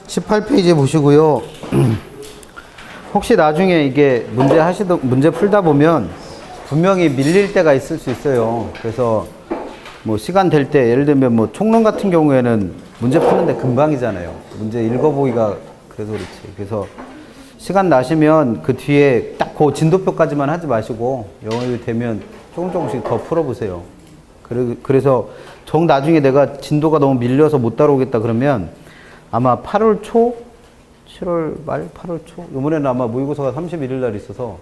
18페이지 보시고요. 혹시 나중에 이게 문제 풀다 보면 분명히 밀릴 때가 있을 수 있어요. 그래서 뭐 시간 될 때 예를 들면 뭐 총론 같은 경우에는 문제 푸는데 금방이잖아요. 문제 읽어보기가 그래서 그렇지. 그래서 시간 나시면 그 뒤에 딱 그 진도표까지만 하지 마시고 영역이 되면 조금씩 더 풀어보세요. 그래서 나중에 내가 진도가 너무 밀려서 못 따라오겠다 그러면 아마 8월 초, 7월 말, 8월 초 이번에는 아마 모의고사가 31일 날 있어서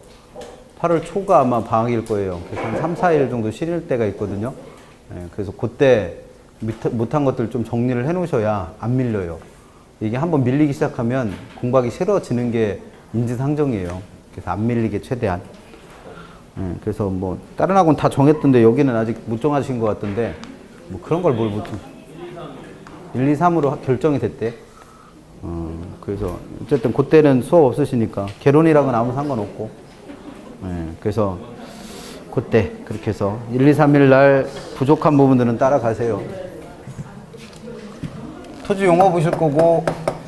8월 초가 아마 방학일 거예요. 그래서 한 3, 4일 정도 쉬릴 때가 있거든요. 그래서 그때 못한 것들 좀 정리를 해 놓으셔야 안 밀려요. 이게 한번 밀리기 시작하면 공부하기 싫어지는 게 인지상정이에요. 그래서 안 밀리게 최대한. 그래서 뭐 다른 학원 다 정했던데 여기는 아직 못 정하신 것 같던데 뭐 그런 걸 뭘 못 1, 2, 3으로 결정이 됐대. 그래서 어쨌든 그때는 수업 없으시니까 개론이랑은 아무 상관없고. 그래서 그때 그렇게 해서 1, 2, 3일 날 부족한 부분들은 따라가세요. 토지 용어 보실 거고,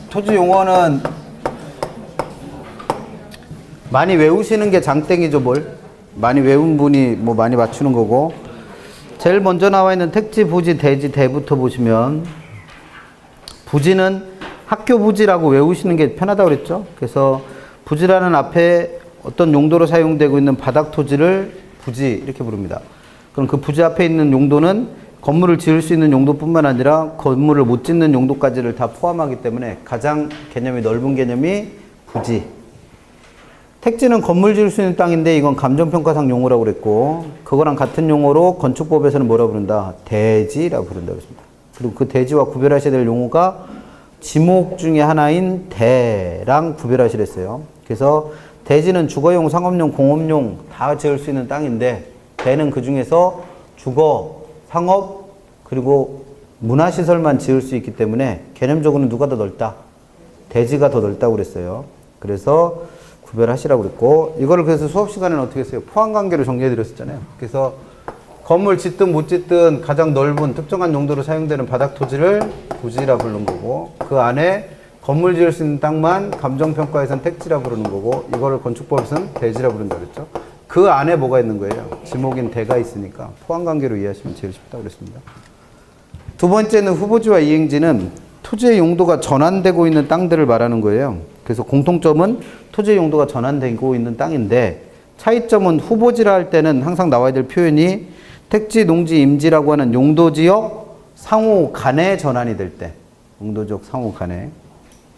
토지 용어는 많이 외우시는 게 장땡이죠, 뭘. 많이 외운 분이 뭐 많이 맞추는 거고. 제일 먼저 나와 있는 택지, 부지, 대지, 대부터 보시면 부지는 학교 부지라고 외우시는 게 편하다고 그랬죠. 그래서 부지라는 앞에 어떤 용도로 사용되고 있는 바닥 토지를 부지 이렇게 부릅니다. 그럼 그 부지 앞에 있는 용도는 건물을 지을 수 있는 용도뿐만 아니라 건물을 못 짓는 용도까지를 다 포함하기 때문에 가장 개념이 넓은 개념이 부지. 택지는 건물 지을 수 있는 땅인데 이건 감정평가상 용어라고 그랬고 그거랑 같은 용어로 건축법에서는 뭐라고 부른다? 대지라고 부른다고 했습니다. 그리고 그 대지와 구별하셔야 될 용어가 지목 중에 하나인 대랑 구별하시랬어요. 그래서 대지는 주거용, 상업용, 공업용 다 지을 수 있는 땅인데 대는 그 중에서 주거, 상업, 그리고 문화시설만 지을 수 있기 때문에 개념적으로는 누가 더 넓다? 대지가 더 넓다고 그랬어요. 그래서 구별하시라고 그랬고 이거를 그래서 수업 시간에는 어떻게 했어요? 포함관계로 정리해 드렸었잖아요. 그래서 건물 짓든 못 짓든 가장 넓은 특정한 용도로 사용되는 바닥 토지를 부지라 부르는 거고 그 안에 건물 지을 수 있는 땅만 감정평가에서는 택지라 부르는 거고 이거를 건축법에서는 대지라 부른다 그랬죠. 그 안에 뭐가 있는 거예요? 지목인 대가 있으니까 포함관계로 이해하시면 제일 쉽다고 그랬습니다. 두 번째는 후보지와 이행지는 토지의 용도가 전환되고 있는 땅들을 말하는 거예요. 그래서 공통점은 토지의 용도가 전환되고 있는 땅인데 차이점은 후보지라 할 때는 항상 나와야 될 표현이 택지, 농지, 임지라고 하는 용도지역 상호 간에 전환이 될 때 용도지역 상호 간에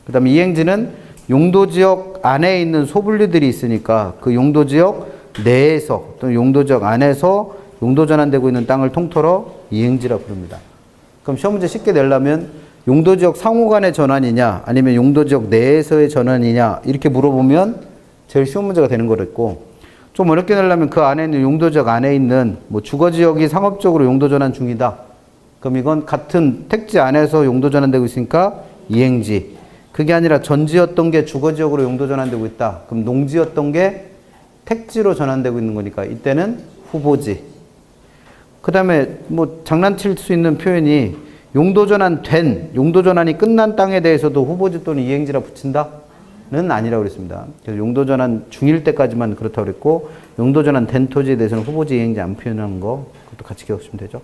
그 다음에 이행지는 용도지역 안에 있는 소분류들이 있으니까 그 용도지역 내에서 또는 용도지역 안에서 용도 전환되고 있는 땅을 통틀어 이행지라 부릅니다. 그럼 시험 문제 쉽게 내려면 용도지역 상호 간의 전환이냐 아니면 용도지역 내에서의 전환이냐 이렇게 물어보면 제일 쉬운 문제가 되는 거랬고 좀 어렵게 내려면 그 안에 있는 용도지역 안에 있는 뭐 주거지역이 상업적으로 용도 전환 중이다. 그럼 이건 같은 택지 안에서 용도 전환되고 있으니까 이행지. 그게 아니라 전지였던 게 주거지역으로 용도 전환되고 있다. 그럼 농지였던 게 택지로 전환되고 있는 거니까 이때는 후보지. 그 다음에 뭐 장난칠 수 있는 표현이 용도 전환이 끝난 땅에 대해서도 후보지 또는 이행지라 붙인다는 아니라고 그랬습니다. 그래서 용도 전환 중일 때까지만 그렇다고 그랬고 용도 전환 된 토지에 대해서는 후보지 이행지 안 표현하는 거 그것도 같이 기억하시면 되죠.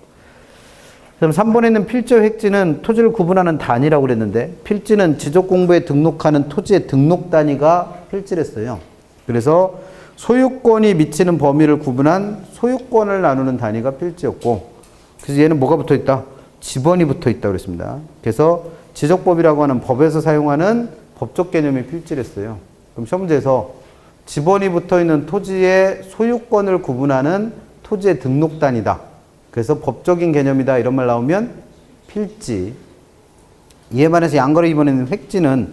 그럼 3번에 있는 필지와 획지는 토지를 구분하는 단위라고 그랬는데 필지는 지적공부에 등록하는 토지의 등록 단위가 필지랬어요. 그래서 소유권이 미치는 범위를 구분한 소유권을 나누는 단위가 필지였고 그래서 얘는 뭐가 붙어있다? 지번이 붙어있다고 그랬습니다. 그래서 지적법이라고 하는 법에서 사용하는 법적 개념이 필지랬어요. 그럼 시험 문제에서 지번이 붙어있는 토지의 소유권을 구분하는 토지의 등록 단위다. 그래서 법적인 개념이다 이런 말 나오면 필지. 이에 반해서 양거래 2번에는 획지는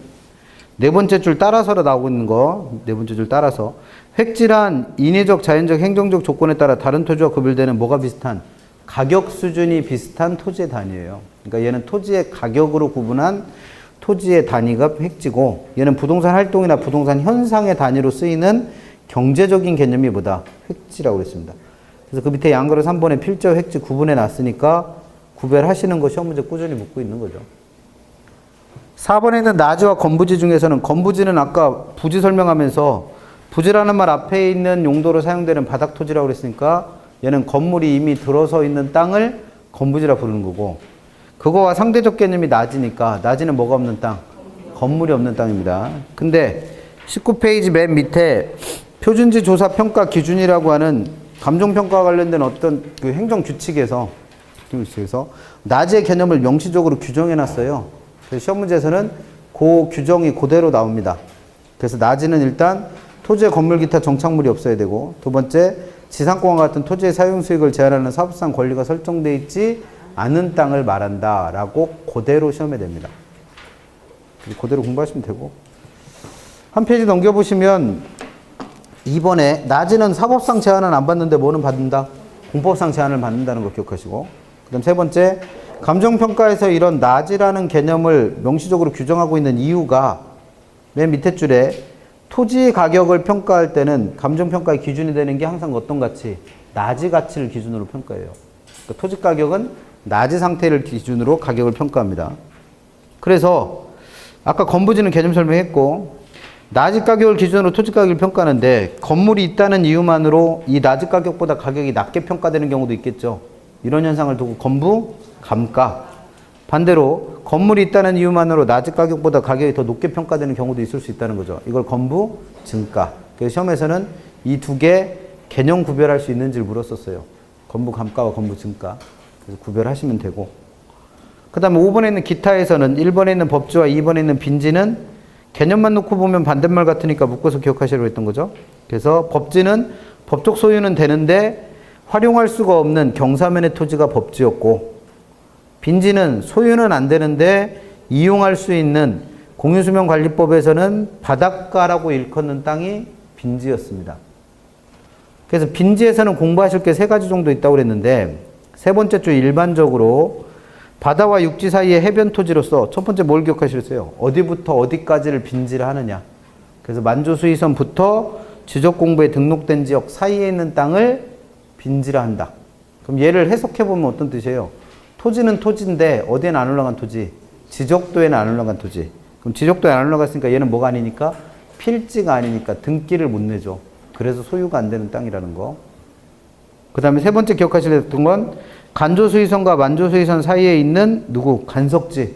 네 번째 줄 따라서로 나오고 있는 거 네 번째 줄 따라서 획지란 인위적 자연적 행정적 조건에 따라 다른 토지와 구별되는 뭐가 비슷한 가격 수준이 비슷한 토지의 단위예요. 그러니까 얘는 토지의 가격으로 구분한 토지의 단위가 획지고 얘는 부동산 활동이나 부동산 현상의 단위로 쓰이는 경제적인 개념이 뭐다? 획지라고 그랬습니다. 그래서 그 밑에 양거래 3번에 필지와 획지 구분해 놨으니까 구별하시는 거 시험 문제 꾸준히 묻고 있는 거죠. 4번에는 나지와 건부지 중에서는 건부지는 아까 부지 설명하면서 부지라는 말 앞에 있는 용도로 사용되는 바닥 토지라고 그랬으니까 얘는 건물이 이미 들어서 있는 땅을 건부지라 부르는 거고, 그거와 상대적 개념이 나지니까 나지는 뭐가 없는 땅? 건물이 없는 땅입니다. 근데 19페이지 맨 밑에 표준지 조사 평가 기준이라고 하는 감정평가와 관련된 어떤 그 행정 규칙에서 나지의 개념을 명시적으로 규정해 놨어요. 그래서 시험 문제에서는 그 규정이 그대로 나옵니다. 그래서 나지는 일단 토지에 건물 기타 정착물이 없어야 되고, 두 번째 지상권과 같은 토지의 사용 수익을 제한하는 사업상 권리가 설정되어 있지 않은 땅을 말한다 라고 그대로 시험에 냅니다. 그대로 공부하시면 되고, 한 페이지 넘겨보시면 2번에 나지는 사법상 제한은 안 받는데 뭐는 받는다? 공법상 제한을 받는다는 거 기억하시고, 그 다음 세 번째, 감정평가에서 이런 나지라는 개념을 명시적으로 규정하고 있는 이유가 맨 밑에 줄에 토지 가격을 평가할 때는 감정평가의 기준이 되는 게 항상 어떤 가치? 나지 가치를 기준으로 평가해요. 그러니까 토지 가격은 나지 상태를 기준으로 가격을 평가합니다. 그래서 아까 건부지는 개념 설명했고, 나지 가격을 기준으로 토지 가격을 평가하는데 건물이 있다는 이유만으로 이 나지 가격보다 가격이 낮게 평가되는 경우도 있겠죠. 이런 현상을 두고 건부, 감가. 반대로 건물이 있다는 이유만으로 나지 가격보다 가격이 더 높게 평가되는 경우도 있을 수 있다는 거죠. 이걸 건부, 증가. 그래서 시험에서는 이 두 개 개념 구별할 수 있는지를 물었었어요. 건부 감가와 건부 증가. 그래서 구별하시면 되고. 그 다음에 5번에 있는 기타에서는 1번에 있는 법지와 2번에 있는 빈지는 개념만 놓고 보면 반대말 같으니까 묶어서 기억하시라고 했던 거죠. 그래서 법지는 법적 소유는 되는데 활용할 수가 없는 경사면의 토지가 법지였고, 빈지는 소유는 안 되는데 이용할 수 있는 공유수면관리법에서는 바닷가라고 일컫는 땅이 빈지였습니다. 그래서 빈지에서는 공부하실 게 세 가지 정도 있다고 그랬는데, 세 번째 주 일반적으로 바다와 육지 사이의 해변 토지로서 첫 번째 뭘 기억하시겠어요? 어디부터 어디까지를 빈지를 하느냐. 그래서 만조수의선부터 지적공부에 등록된 지역 사이에 있는 땅을 빈지라 한다. 그럼 얘를 해석해보면 어떤 뜻이에요? 토지는 토지인데 어디에는 안 올라간 토지? 지적도에는 안 올라간 토지. 그럼 지적도에 안 올라갔으니까 얘는 뭐가 아니니까? 필지가 아니니까 등기를 못 내죠. 그래서 소유가 안 되는 땅이라는 거. 그 다음에 세 번째 기억하시려던 건 간조수의선과 만조수의선 사이에 있는 누구? 간석지.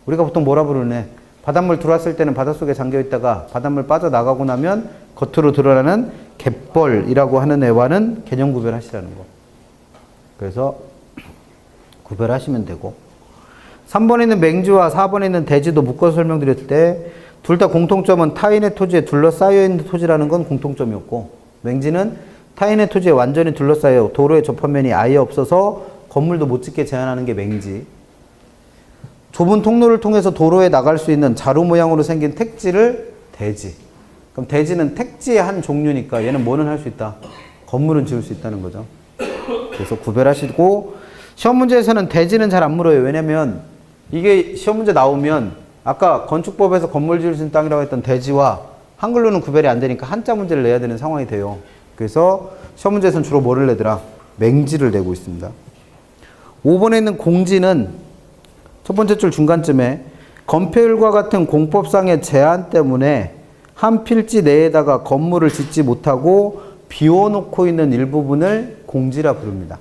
우리가 보통 뭐라 부르네? 바닷물 들어왔을 때는 바닷속에 잠겨있다가 바닷물 빠져나가고 나면 겉으로 드러나는 갯벌이라고 하는 애와는 개념 구별하시라는 거. 그래서 구별하시면 되고, 3번에 있는 맹지와 4번에 있는 대지도 묶어서 설명드렸을 때 둘 다 공통점은 타인의 토지에 둘러싸여 있는 토지라는 건 공통점이었고, 맹지는 타인의 토지에 완전히 둘러싸여 도로의 접합면이 아예 없어서 건물도 못 짓게 제한하는 게 맹지. 좁은 통로를 통해서 도로에 나갈 수 있는 자루 모양으로 생긴 택지를 대지. 그럼 대지는 택지의 한 종류니까 얘는 뭐는 할 수 있다? 건물은 지을 수 있다는 거죠. 그래서 구별하시고, 시험 문제에서는 대지는 잘 안 물어요. 왜냐면 이게 시험 문제 나오면 아까 건축법에서 건물 지을 수 있는 땅이라고 했던 대지와 한글로는 구별이 안 되니까 한자 문제를 내야 되는 상황이 돼요. 그래서 시험 문제에서는 주로 뭐를 내더라? 맹지를 내고 있습니다. 5번에 있는 공지는 첫 번째 줄 중간쯤에 건폐율과 같은 공법상의 제한 때문에 한 필지 내에다가 건물을 짓지 못하고 비워놓고 있는 일부분을 공지라 부릅니다.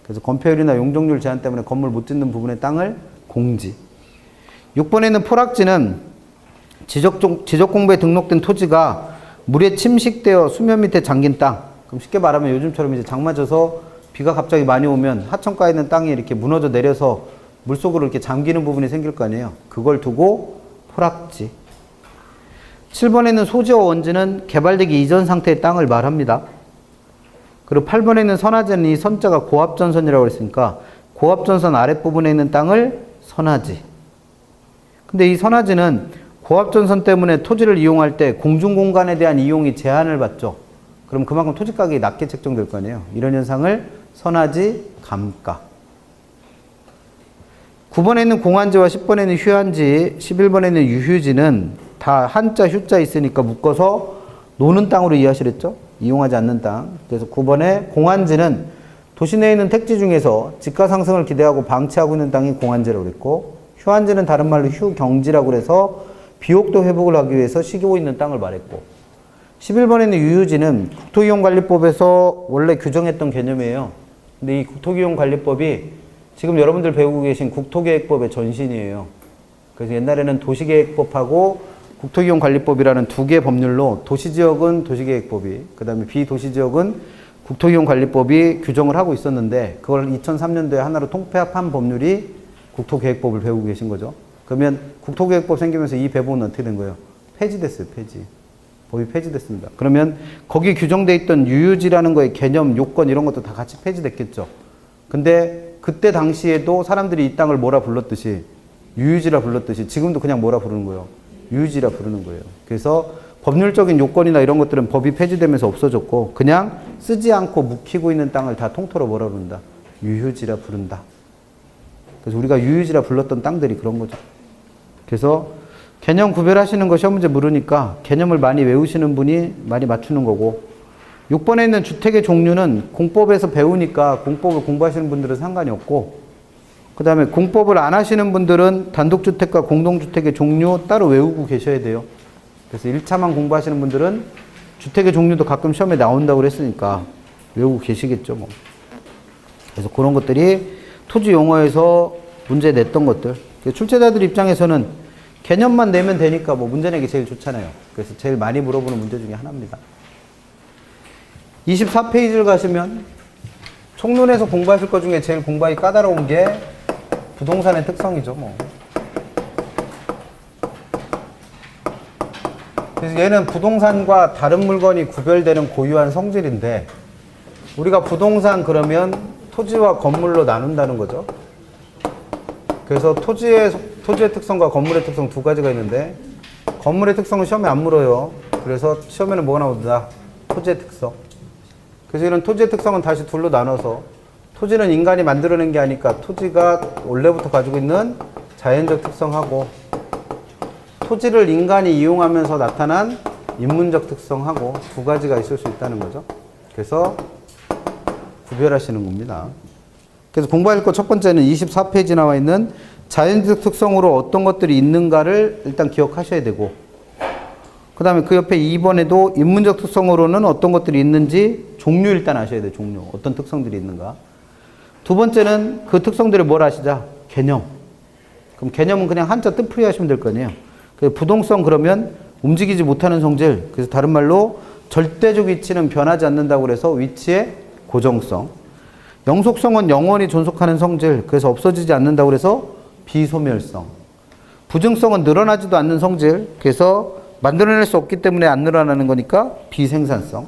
그래서 건폐율이나 용적률 제한 때문에 건물 못 짓는 부분의 땅을 공지. 6번에 있는 포락지는 지적공부에 등록된 토지가 물에 침식되어 수면 밑에 잠긴 땅. 그럼 쉽게 말하면 요즘처럼 이제 장 맞아서 비가 갑자기 많이 오면 하천가에 있는 땅이 이렇게 무너져 내려서 물속으로 이렇게 잠기는 부분이 생길 거 아니에요. 그걸 두고 포락지. 7번에 있는 소지와 원지는 개발되기 이전 상태의 땅을 말합니다. 그리고 8번에 있는 선화지는 이 선자가 고압전선이라고 했으니까 고압전선 아랫부분에 있는 땅을 선화지. 근데 이 선화지는 고압전선 때문에 토지를 이용할 때 공중공간에 대한 이용이 제한을 받죠. 그럼 그만큼 토지 가격이 낮게 책정될 거 아니에요. 이런 현상을 선화지, 감가. 9번에 있는 공한지와 10번에 있는 휴한지, 11번에 있는 유휴지는 다 한자, 휴자 있으니까 묶어서 노는 땅으로 이해하시랬죠? 이용하지 않는 땅. 그래서 9번에 공한지는 도시 내에 있는 택지 중에서 집가 상승을 기대하고 방치하고 있는 땅이 공한지라고 그랬고, 휴한지는 다른 말로 휴경지라고 그래서 비옥도 회복을 하기 위해서 쉬고 있는 땅을 말했고 11번에는 유유지는 국토이용관리법에서 원래 규정했던 개념이에요. 근데 이 국토이용관리법이 지금 여러분들 배우고 계신 국토계획법의 전신이에요. 그래서 옛날에는 도시계획법하고 국토이용관리법이라는 두 개 법률로 도시지역은 도시계획법이, 그 다음에 비도시지역은 국토이용관리법이 규정을 하고 있었는데 그걸 2003년도에 하나로 통폐합한 법률이 국토계획법을 배우고 계신 거죠. 그러면 국토계획법 생기면서 이 배분은 어떻게 된 거예요? 폐지됐어요. 폐지. 법이 폐지됐습니다. 그러면 거기 규정되어 있던 유유지라는 거의 개념, 요건 이런 것도 다 같이 폐지됐겠죠. 근데 그때 당시에도 사람들이 이 땅을 뭐라 불렀듯이 유유지라 불렀듯이 지금도 그냥 뭐라 부르는 거예요? 유유지라 부르는 거예요. 그래서 법률적인 요건이나 이런 것들은 법이 폐지되면서 없어졌고 그냥 쓰지 않고 묵히고 있는 땅을 다 통틀어 뭐라 부른다? 유유지라 부른다. 그래서 우리가 유유지라 불렀던 땅들이 그런 거죠. 그래서 개념 구별하시는 거 시험 문제 물으니까 개념을 많이 외우시는 분이 많이 맞추는 거고 6번에 있는 주택의 종류는 공법에서 배우니까 공법을 공부하시는 분들은 상관이 없고 그 다음에 공법을 안 하시는 분들은 단독주택과 공동주택의 종류 따로 외우고 계셔야 돼요. 그래서 1차만 공부하시는 분들은 주택의 종류도 가끔 시험에 나온다고 그랬으니까 외우고 계시겠죠. 뭐. 그래서 그런 것들이 토지 용어에서 문제 냈던 것들. 출제자들 입장에서는 개념만 내면 되니까 뭐 문제 내기 제일 좋잖아요. 그래서 제일 많이 물어보는 문제 중에 하나입니다. 24페이지를 가시면 총론에서 공부하실 것 중에 제일 공부하기 까다로운 게 부동산의 특성이죠. 뭐. 그래서 얘는 부동산과 다른 물건이 구별되는 고유한 성질인데 우리가 부동산 그러면 토지와 건물로 나눈다는 거죠. 그래서 토지의 특성과 건물의 특성 두 가지가 있는데 건물의 특성은 시험에 안 물어요. 그래서 시험에는 뭐가 나온다? 토지의 특성. 그래서 이런 토지의 특성은 다시 둘로 나눠서 토지는 인간이 만들어낸 게 아니까 토지가 원래부터 가지고 있는 자연적 특성하고 토지를 인간이 이용하면서 나타난 인문적 특성하고 두 가지가 있을 수 있다는 거죠. 그래서 구별하시는 겁니다. 그래서 공부할 것 첫 번째는 24페이지 나와 있는 자연적 특성으로 어떤 것들이 있는가를 일단 기억하셔야 되고 그 다음에 그 옆에 2번에도 인문적 특성으로는 어떤 것들이 있는지 종류 일단 아셔야 돼요. 종류. 어떤 특성들이 있는가. 두 번째는 그 특성들을 뭘 아시자? 개념. 그럼 개념은 그냥 한자 뜻풀이 하시면 될 거 아니에요. 부동성 그러면 움직이지 못하는 성질. 그래서 다른 말로 절대적 위치는 변하지 않는다고 그래서 위치의 고정성. 영속성은 영원히 존속하는 성질. 그래서 없어지지 않는다고 그래서 비소멸성. 부증성은 늘어나지도 않는 성질. 그래서 만들어낼 수 없기 때문에 안 늘어나는 거니까 비생산성.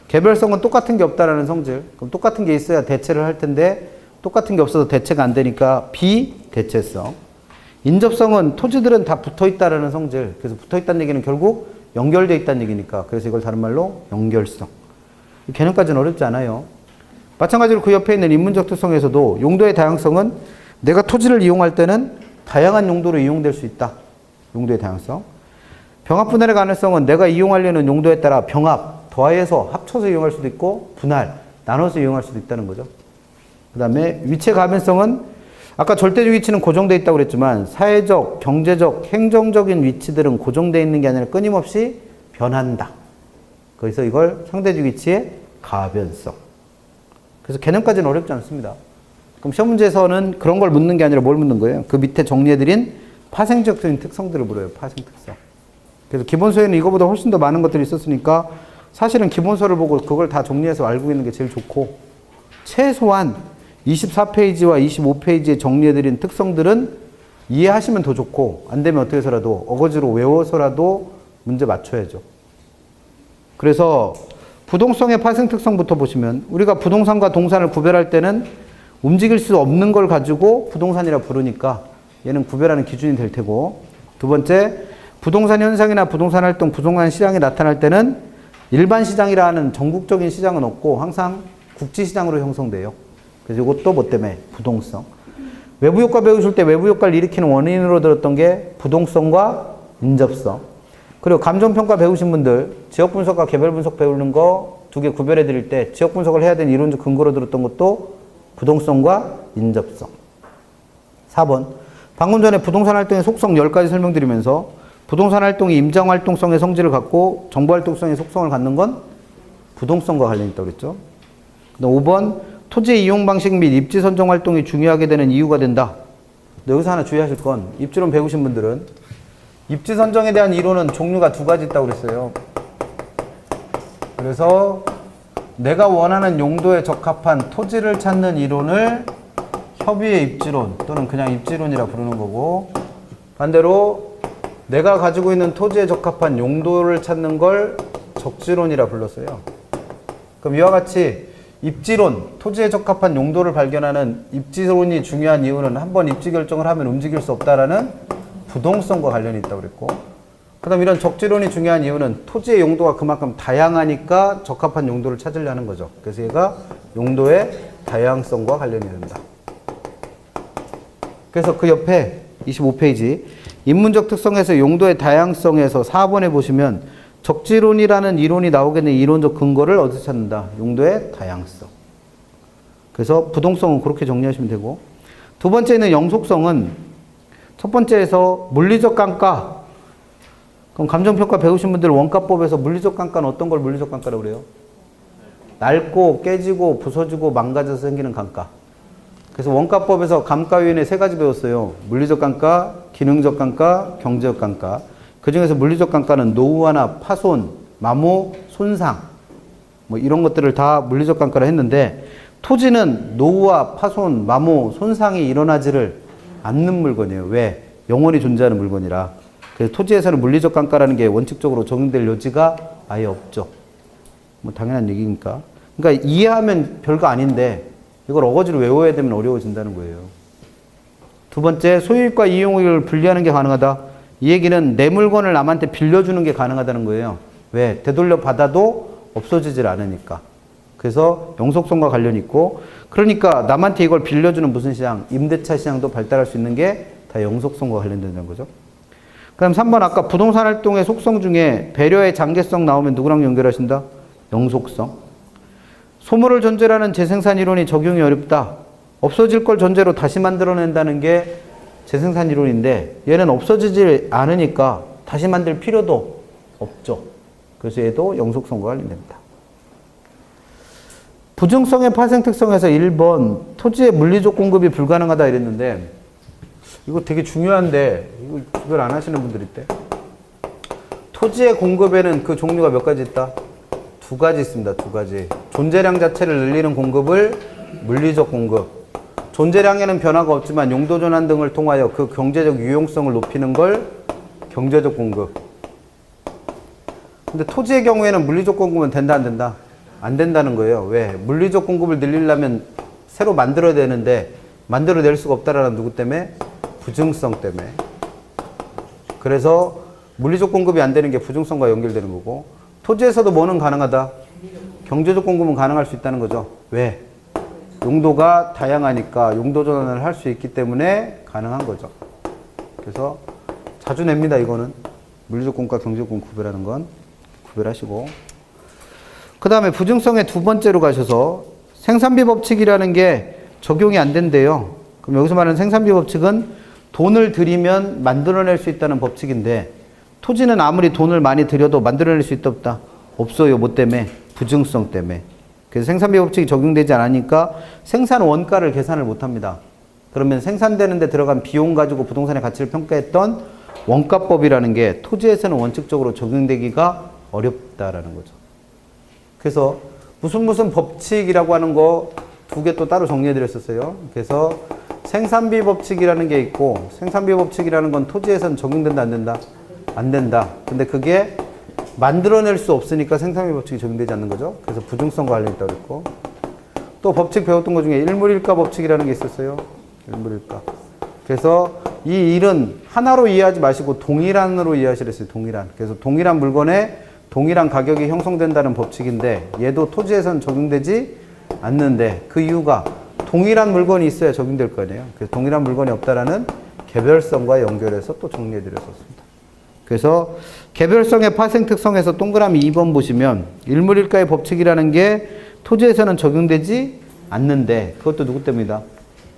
개별성은 똑같은 게 없다라는 성질. 그럼 똑같은 게 있어야 대체를 할 텐데 똑같은 게 없어서 대체가 안 되니까 비대체성. 인접성은 토지들은 다 붙어 있다라는 성질. 그래서 붙어 있다는 얘기는 결국 연결되어 있다는 얘기니까. 그래서 이걸 다른 말로 연결성. 이 개념까지는 어렵지 않아요. 마찬가지로 그 옆에 있는 인문적 특성에서도 용도의 다양성은 내가 토지를 이용할 때는 다양한 용도로 이용될 수 있다. 용도의 다양성. 병합 분할의 가능성은 내가 이용하려는 용도에 따라 병합, 더해서 합쳐서 이용할 수도 있고 분할, 나눠서 이용할 수도 있다는 거죠. 그 다음에 위치의 가변성은 아까 절대적 위치는 고정되어 있다고 그랬지만 사회적, 경제적, 행정적인 위치들은 고정되어 있는 게 아니라 끊임없이 변한다. 그래서 이걸 상대적 위치의 가변성. 그래서 개념까지는 어렵지 않습니다. 그럼 시험 문제에서는 그런 걸 묻는 게 아니라 뭘 묻는 거예요? 그 밑에 정리해드린 파생적인 특성들을 물어요. 파생 특성. 그래서 기본서에는 이거보다 훨씬 더 많은 것들이 있었으니까 사실은 기본서를 보고 그걸 다 정리해서 알고 있는 게 제일 좋고 최소한 24페이지와 25페이지에 정리해드린 특성들은 이해하시면 더 좋고 안 되면 어떻게 해서라도 어거지로 외워서라도 문제 맞춰야죠. 그래서 부동성의 파생 특성부터 보시면 우리가 부동산과 동산을 구별할 때는 움직일 수 없는 걸 가지고 부동산이라 부르니까 얘는 구별하는 기준이 될 테고 두 번째 부동산 현상이나 부동산 활동, 부동산 시장이 나타날 때는 일반 시장이라 하는 전국적인 시장은 없고 항상 국지시장으로 형성돼요. 그래서 이것도 뭐 때문에? 부동성. 외부 효과 배우실 때 외부 효과를 일으키는 원인으로 들었던 게 부동성과 인접성. 그리고 감정평가 배우신 분들 지역 분석과 개별 분석 배우는 거 두 개 구별해 드릴 때 지역 분석을 해야 되는 이론적 근거로 들었던 것도 부동성과 인접성. 4번. 방금 전에 부동산 활동의 속성 10가지 설명드리면서 부동산 활동이 임장 활동성의 성질을 갖고 정보 활동성의 속성을 갖는 건 부동성과 관련이 있다고 그랬죠. 그다음 5번 토지의 이용 방식 및 입지 선정 활동이 중요하게 되는 이유가 된다. 근데 여기서 하나 주의하실 건 입지론 배우신 분들은 입지 선정에 대한 이론은 종류가 2가지 있다고 그랬어요. 그래서 내가 원하는 용도에 적합한 토지를 찾는 이론을 협의의 입지론 또는 그냥 입지론이라 부르는 거고, 반대로 내가 가지고 있는 토지에 적합한 용도를 찾는 걸 적지론이라 불렀어요. 그럼 이와 같이 입지론, 토지에 적합한 용도를 발견하는 입지론이 중요한 이유는 한번 입지 결정을 하면 움직일 수 없다라는 부동성과 관련이 있다고 그랬고, 그 다음 이런 적지론이 중요한 이유는 토지의 용도가 그만큼 다양하니까 적합한 용도를 찾으려는 거죠. 그래서 얘가 용도의 다양성과 관련이 된다. 그래서 그 옆에 25페이지 인문적 특성에서 용도의 다양성에서 4번에 보시면 적지론이라는 이론이 나오겠는 이론적 근거를 어디서 찾는다? 용도의 다양성. 그래서 부동성은 그렇게 정리하시면 되고, 두 번째는 영속성은 첫 번째에서 물리적 감가. 그럼 감정평가 배우신 분들 원가법에서 물리적 감가는 어떤 걸 물리적 감가라고 그래요? 낡고 깨지고 부서지고 망가져서 생기는 감가. 그래서 원가법에서 감가위원회 3가지 배웠어요. 물리적 감가, 기능적 감가, 경제적 감가. 그 중에서 물리적 감가는 노후화나 파손, 마모, 손상 뭐 이런 것들을 다 물리적 감가로 했는데, 토지는 노후화, 파손, 마모, 손상이 일어나지를 않는 물건이에요. 왜? 영원히 존재하는 물건이라. 그래서 토지에서는 물리적 감가라는 게 원칙적으로 적용될 여지가 아예 없죠. 뭐 당연한 얘기니까. 그러니까 이해하면 별거 아닌데 이걸 어거지로 외워야 되면 어려워진다는 거예요. 두 번째, 소유익과 이용을 분리하는 게 가능하다. 이 얘기는 내 물건을 남한테 빌려주는 게 가능하다는 거예요. 왜? 되돌려 받아도 없어지질 않으니까. 그래서 영속성과 관련이 있고, 그러니까 남한테 이걸 빌려주는 무슨 시장? 임대차 시장도 발달할 수 있는 게 다 영속성과 관련된다는 거죠. 그럼 3번 아까 부동산 활동의 속성 중에 배려의 장개성 나오면 누구랑 연결하신다? 영속성. 소모를 전제로 하는 재생산 이론이 적용이 어렵다. 없어질 걸 전제로 다시 만들어낸다는 게 재생산 이론인데 얘는 없어지지 않으니까 다시 만들 필요도 없죠. 그래서 얘도 영속성과 관련됩니다. 부증성의 파생 특성에서 1번 토지의 물리적 공급이 불가능하다 이랬는데, 이거 되게 중요한데 이거 구별 안 하시는 분들 있대. 토지의 공급에는 그 종류가 몇 가지 있다? 2가지 있습니다. 2가지. 존재량 자체를 늘리는 공급을 물리적 공급, 존재량에는 변화가 없지만 용도 전환 등을 통하여 그 경제적 유용성을 높이는 걸 경제적 공급. 근데 토지의 경우에는 물리적 공급은 된다 안 된다? 안 된다는 거예요. 왜? 물리적 공급을 늘리려면 새로 만들어야 되는데 만들어낼 수가 없다라는 누구 때문에? 부증성 때문에. 그래서 물리적 공급이 안 되는 게 부증성과 연결되는 거고, 토지에서도 뭐는 가능하다? 경제적 공급은 가능할 수 있다는 거죠. 왜? 용도가 다양하니까 용도 전환을 할 수 있기 때문에 가능한 거죠. 그래서 자주 냅니다. 이거는 물리적 공급과 경제적 공급 구별하는 건 구별하시고, 그 다음에 부증성의 2번째로 가셔서 생산비 법칙이라는 게 적용이 안 된대요. 그럼 여기서 말하는 생산비 법칙은 돈을 들이면 만들어낼 수 있다는 법칙인데, 토지는 아무리 돈을 많이 들여도 만들어낼 수 있다 없다? 없어요. 뭐 때문에? 부증성 때문에. 그래서 생산비 법칙이 적용되지 않으니까 생산 원가를 계산을 못합니다. 그러면 생산되는 데 들어간 비용 가지고 부동산의 가치를 평가했던 원가법이라는 게 토지에서는 원칙적으로 적용되기가 어렵다라는 거죠. 그래서 무슨 법칙이라고 하는 거 2개 또 따로 정리해 드렸었어요. 그래서 생산비 법칙이라는 게 있고, 생산비 법칙이라는 건 토지에서는 적용된다 안 된다? 안 된다. 근데 그게 만들어낼 수 없으니까 생산비 법칙이 적용되지 않는 거죠. 그래서 부증성과 관련있다고 그랬고, 또 법칙 배웠던 것 중에 일물일가 법칙이라는 게 있었어요. 일물일가. 그래서 이 일은 하나로 이해하지 마시고 동일한으로 이해하시랬어요. 동일한. 그래서 동일한 물건에 동일한 가격이 형성된다는 법칙인데 얘도 토지에서는 적용되지 않는데, 그 이유가 동일한 물건이 있어야 적용될 거 아니에요. 그래서 동일한 물건이 없다라는 개별성과 연결해서 또 정리해 드렸었습니다. 그래서 개별성의 파생 특성에서 동그라미 2번 보시면 일물일가의 법칙이라는 게 토지에서는 적용되지 않는데, 그것도 누구 때문이다?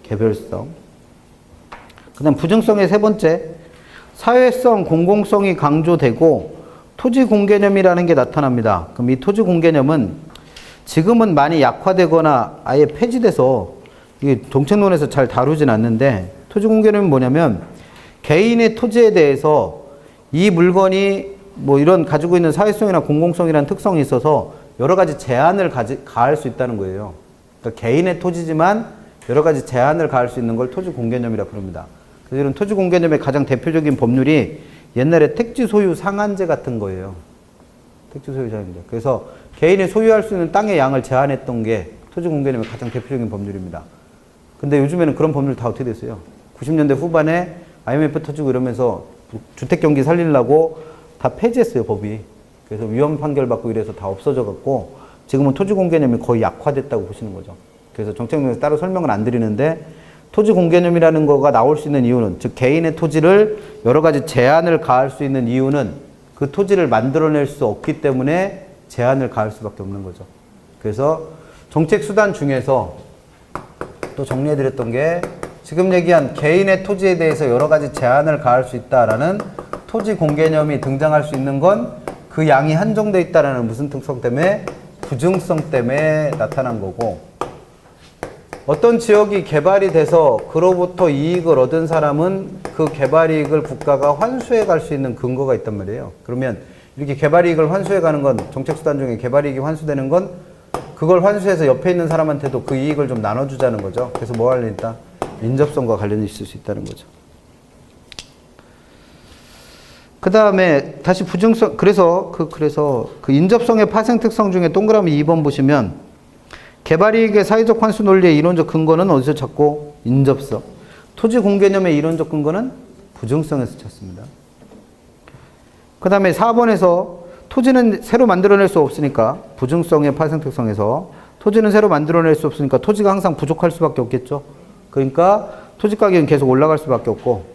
개별성. 그다음 부증성의 세 번째, 사회성, 공공성이 강조되고 토지 공개념이라는 게 나타납니다. 그럼 이 토지 공개념은 지금은 많이 약화되거나 아예 폐지돼서 이게 정책론에서 잘 다루진 않는데, 토지 공개념은 뭐냐면 개인의 토지에 대해서 이 물건이 뭐 이런 가지고 있는 사회성이나 공공성이라는 특성이 있어서 여러 가지 제한을 가할 수 있다는 거예요. 그러니까 개인의 토지지만 여러 가지 제한을 가할 수 있는 걸 토지 공개념이라고 부릅니다. 그래서 이런 토지 공개념의 가장 대표적인 법률이 옛날에 택지 소유 상한제 같은 거예요. 택지 소유 상한제. 그래서 개인이 소유할 수 있는 땅의 양을 제한했던 게 토지 공개념의 가장 대표적인 법률입니다. 근데 요즘에는 그런 법률 다 어떻게 됐어요? 90년대 후반에 IMF 터지고 이러면서 주택 경기 살리려고 다 폐지했어요, 법이. 그래서 위헌 판결 받고 이래서 다 없어져 갖고 지금은 토지 공개념이 거의 약화됐다고 보시는 거죠. 그래서 정책론에서 따로 설명은 안 드리는데, 토지 공개념이라는 거가 나올 수 있는 이유는, 즉 개인의 토지를 여러 가지 제한을 가할 수 있는 이유는 그 토지를 만들어낼 수 없기 때문에 제한을 가할 수밖에 없는 거죠. 그래서 정책 수단 중에서 또 정리해드렸던 게, 지금 얘기한 개인의 토지에 대해서 여러 가지 제한을 가할 수 있다라는 토지 공개념이 등장할 수 있는 건 그 양이 한정되어 있다라는 무슨 특성 때문에? 부증성 때문에 나타난 거고, 어떤 지역이 개발이 돼서 그로부터 이익을 얻은 사람은 그 개발 이익을 국가가 환수해 갈 수 있는 근거가 있단 말이에요. 그러면 이렇게 개발 이익을 환수해 가는 건, 정책 수단 중에 개발 이익이 환수되는 건 그걸 환수해서 옆에 있는 사람한테도 그 이익을 좀 나눠주자는 거죠. 그래서 뭐 관련이 있다? 인접성과 관련이 있을 수 있다는 거죠. 그 다음에 다시 부증성, 그래서 그 인접성의 파생 특성 중에 동그라미 2번 보시면, 개발이익의 사회적 환수 논리의 이론적 근거는 어디서 찾고? 인접성. 토지 공개념의 이론적 근거는 부증성에서 찾습니다. 그 다음에 4번에서 토지는 새로 만들어낼 수 없으니까, 부증성의 파생 특성에서 토지는 새로 만들어낼 수 없으니까 토지가 항상 부족할 수밖에 없겠죠. 그러니까 토지 가격은 계속 올라갈 수밖에 없고,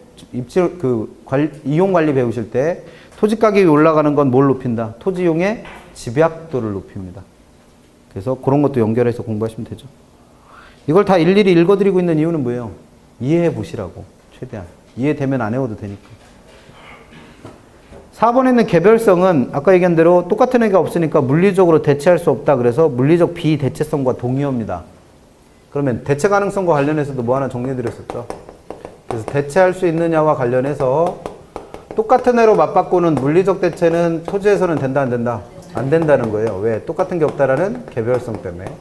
이용 관리 배우실 때 토지 가격이 올라가는 건 뭘 높인다? 토지 이용의 집약도를 높입니다. 그래서 그런 것도 연결해서 공부하시면 되죠. 이걸 다 일일이 읽어드리고 있는 이유는 뭐예요? 이해해 보시라고. 최대한. 이해되면 안 해도 되니까. 4번에 있는 개별성은 아까 얘기한 대로 똑같은 애가 없으니까 물리적으로 대체할 수 없다. 그래서 물리적 비대체성과 동의어입니다. 그러면 대체 가능성과 관련해서도 뭐 하나 정리해드렸었죠. 그래서 대체할 수 있느냐와 관련해서 똑같은 애로 맞바꾸는 물리적 대체는 토지에서는 된다, 안 된다? 안 된다는 거예요. 왜? 똑같은 게 없다라는 개별성 때문에.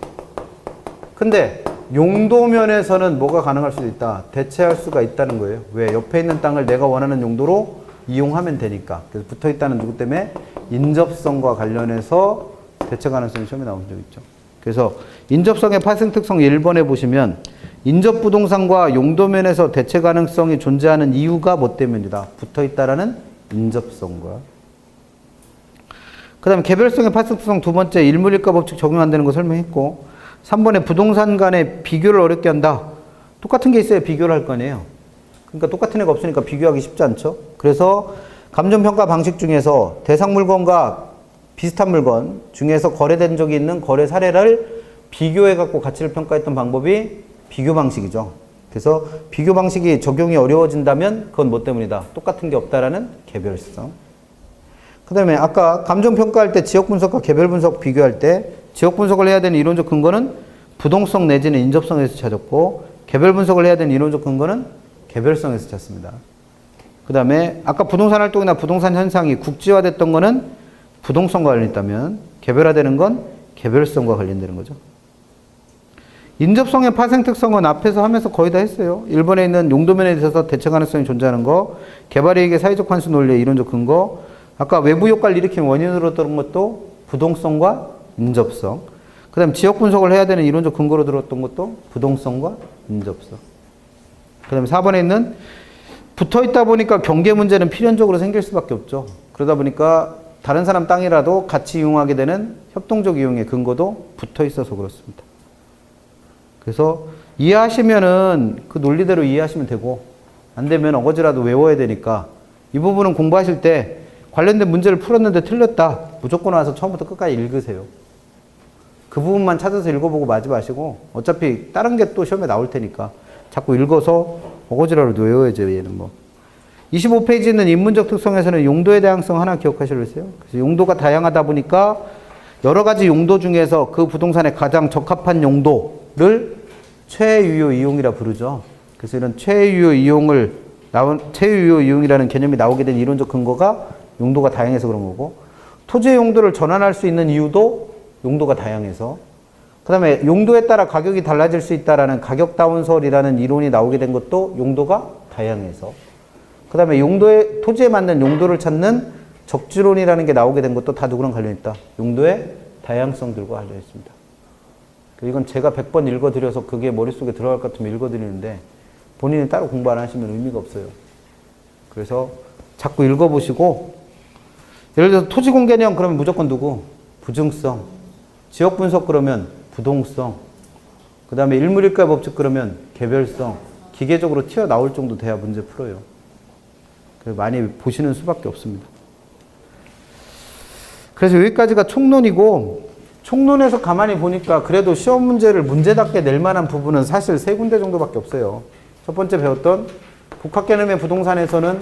근데 용도면에서는 뭐가 가능할 수도 있다? 대체할 수가 있다는 거예요. 왜? 옆에 있는 땅을 내가 원하는 용도로 이용하면 되니까. 그래서 붙어있다는 누구 때문에? 인접성과 관련해서 대체 가능성이 시험에 나온 적 있죠. 그래서 인접성의 파생 특성 1번에 보시면, 인접 부동산과 용도면에서 대체 가능성이 존재하는 이유가 뭐 때문이다? 붙어있다라는 인접성과. 그 다음에 개별성의 파생 특성 두 번째, 일물일가 법칙 적용 안 되는 거 설명했고, 3번에 부동산 간의 비교를 어렵게 한다. 똑같은 게 있어야 비교를 할 거 아니에요. 그러니까 똑같은 애가 없으니까 비교하기 쉽지 않죠. 그래서 감정평가 방식 중에서 대상 물건과 비슷한 물건 중에서 거래된 적이 있는 거래 사례를 비교해갖고 가치를 평가했던 방법이 비교 방식이죠. 그래서 비교 방식이 적용이 어려워진다면 그건 뭐 때문이다? 똑같은 게 없다라는 개별성. 그 다음에 아까 감정 평가할 때 지역 분석과 개별 분석 비교할 때 지역 분석을 해야 되는 이론적 근거는 부동성 내지는 인접성에서 찾았고, 개별 분석을 해야 되는 이론적 근거는 개별성에서 찾습니다. 그 다음에 아까 부동산 활동이나 부동산 현상이 국지화됐던 거는 부동성과 관련있다면, 개별화되는 건 개별성과 관련되는 거죠. 인접성의 파생 특성은 앞에서 하면서 거의 다 했어요. 1번에 있는 용도면에 있어서 대체 가능성이 존재하는 거, 개발이익의 사회적 환수 논리의 이론적 근거, 아까 외부 효과를 일으킨 원인으로 들은 것도 부동성과 인접성, 그 다음 지역 분석을 해야 되는 이론적 근거로 들었던 것도 부동성과 인접성. 그 다음에 4번에 있는 붙어있다 보니까 경계 문제는 필연적으로 생길 수밖에 없죠. 그러다 보니까 다른 사람 땅이라도 같이 이용하게 되는 협동적 이용의 근거도 붙어있어서 그렇습니다. 그래서 이해하시면은 그 논리대로 이해하시면 되고, 안 되면 어거지라도 외워야 되니까 이 부분은 공부하실 때 관련된 문제를 풀었는데 틀렸다, 무조건 와서 처음부터 끝까지 읽으세요. 그 부분만 찾아서 읽어보고 마지 마시고, 어차피 다른 게 또 시험에 나올 테니까 자꾸 읽어서 어거지라도 외워야죠, 얘는 뭐. 25페이지는 인문적 특성에서는 용도의 다양성 하나 기억하시려 했어요. 그래서 용도가 다양하다 보니까 여러 가지 용도 중에서 그 부동산에 가장 적합한 용도를 최유효 이용이라 부르죠. 그래서 이런 최유효 이용이라는 개념이 나오게 된 이론적 근거가 용도가 다양해서 그런 거고, 토지의 용도를 전환할 수 있는 이유도 용도가 다양해서, 그 다음에 용도에 따라 가격이 달라질 수 있다라는 가격다운설이라는 이론이 나오게 된 것도 용도가 다양해서, 그 다음에 토지에 맞는 용도를 찾는 적지론이라는 게 나오게 된 것도 다 누구랑 관련있다? 용도의 다양성들과 관련있습니다. 이건 제가 100번 읽어드려서 그게 머릿속에 들어갈 것 같으면 읽어드리는데 본인이 따로 공부 안 하시면 의미가 없어요. 그래서 자꾸 읽어보시고, 예를 들어서 토지공개념 그러면 무조건 누구? 부증성. 지역분석 그러면 부동성. 그 다음에 일물일가 법칙 그러면 개별성. 기계적으로 튀어나올 정도 돼야 문제 풀어요. 많이 보시는 수밖에 없습니다. 그래서 여기까지가 총론이고, 총론에서 가만히 보니까 그래도 시험 문제를 문제답게 낼 만한 부분은 사실 세 군데 정도밖에 없어요. 첫 번째 배웠던 복합개념의 부동산에서는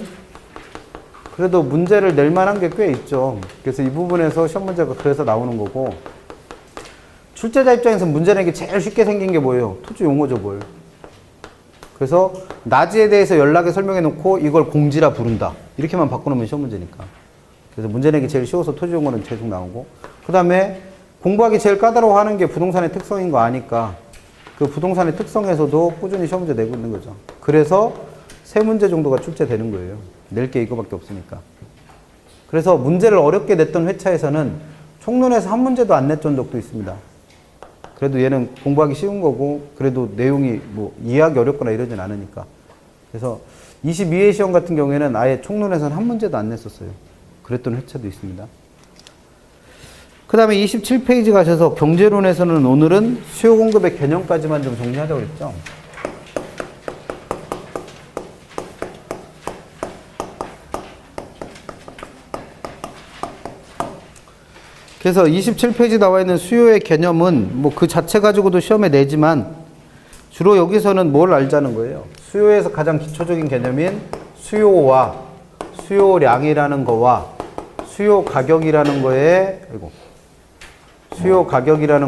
그래도 문제를 낼 만한 게 꽤 있죠. 그래서 이 부분에서 시험 문제가 그래서 나오는 거고, 출제자 입장에서 문제 내기 제일 쉽게 생긴 게 뭐예요? 토지 용어죠, 뭘. 그래서 나지에 대해서 연락에 설명해 놓고 이걸 공지라 부른다. 이렇게만 바꿔놓으면 시험 문제니까. 그래서 문제 내기 제일 쉬워서 토지 용어는 계속 나오고, 그 다음에 공부하기 제일 까다로워하는 게 부동산의 특성인 거 아니까 그 부동산의 특성에서도 꾸준히 시험 문제 내고 있는 거죠. 그래서 세 문제 정도가 출제되는 거예요. 낼 게 이거밖에 없으니까. 그래서 문제를 어렵게 냈던 회차에서는 총론에서 한 문제도 안 냈던 적도 있습니다. 그래도 얘는 공부하기 쉬운 거고, 그래도 내용이 뭐 이해하기 어렵거나 이러진 않으니까. 그래서 22회 시험 같은 경우에는 아예 총론에서는 한 문제도 안 냈었어요. 그랬던 회차도 있습니다. 그 다음에 27페이지 가셔서 경제론에서는 오늘은 수요 공급의 개념까지만 좀 정리하자고 그랬죠. 그래서 27페이지 나와 있는 수요의 개념은 뭐 그 자체 가지고도 시험에 내지만 주로 여기서는 뭘 알자는 거예요. 수요에서 가장 기초적인 개념인 수요와 수요량이라는 거와 수요 가격이라는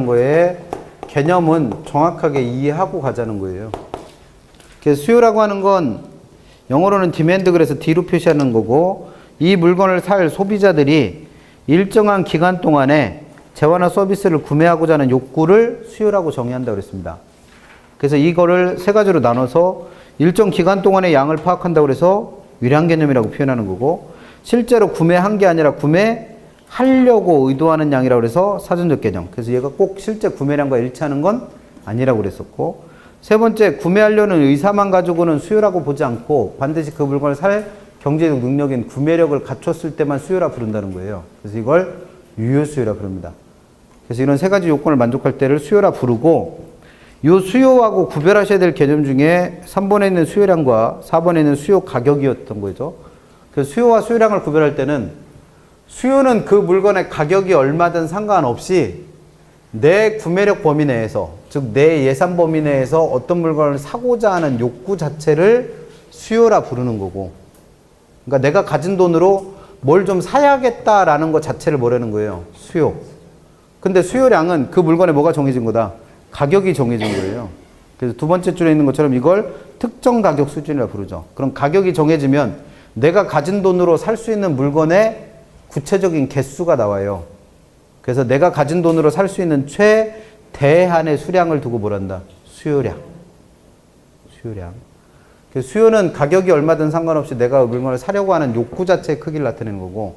거에 개념은 정확하게 이해하고 가자는 거예요. 그래서 수요라고 하는 건 영어로는 디맨드, 그래서 D로 표시하는 거고, 이 물건을 살 소비자들이 일정한 기간 동안에 재화나 서비스를 구매하고자 하는 욕구를 수요라고 정의한다고 그랬습니다. 그래서 이거를 세 가지로 나눠서 일정 기간 동안의 양을 파악한다고 해서 유량 개념이라고 표현하는 거고, 실제로 구매한 게 아니라 구매하려고 의도하는 양이라고 해서 사전적 개념. 그래서 얘가 꼭 실제 구매량과 일치하는 건 아니라고 그랬었고, 세 번째, 구매하려는 의사만 가지고는 수요라고 보지 않고 반드시 그 물건을 살 경제적 능력인 구매력을 갖췄을 때만 수요라 부른다는 거예요. 그래서 이걸 유효수요라 부릅니다. 그래서 이런 세 가지 요건을 만족할 때를 수요라 부르고, 이 수요하고 구별하셔야 될 개념 중에 3번에 있는 수요량과 4번에 있는 수요 가격이었던 거죠. 그래서 수요와 수요량을 구별할 때는 수요는 그 물건의 가격이 얼마든 상관없이 내 구매력 범위 내에서, 즉 내 예산 범위 내에서 어떤 물건을 사고자 하는 욕구 자체를 수요라 부르는 거고, 그러니까 내가 가진 돈으로 뭘 좀 사야겠다라는 것 자체를 뭐라는 거예요? 수요. 근데 수요량은 그 물건에 뭐가 정해진 거다? 가격이 정해진 거예요. 그래서 두 번째 줄에 있는 것처럼 이걸 특정 가격 수준이라 부르죠. 그럼 가격이 정해지면 내가 가진 돈으로 살 수 있는 물건의 구체적인 개수가 나와요. 그래서 내가 가진 돈으로 살 수 있는 최대한의 수량을 두고 뭐란다? 수요량. 수요량. 수요는 가격이 얼마든 상관없이 내가 물건을 사려고 하는 욕구 자체의 크기를 나타내는 거고,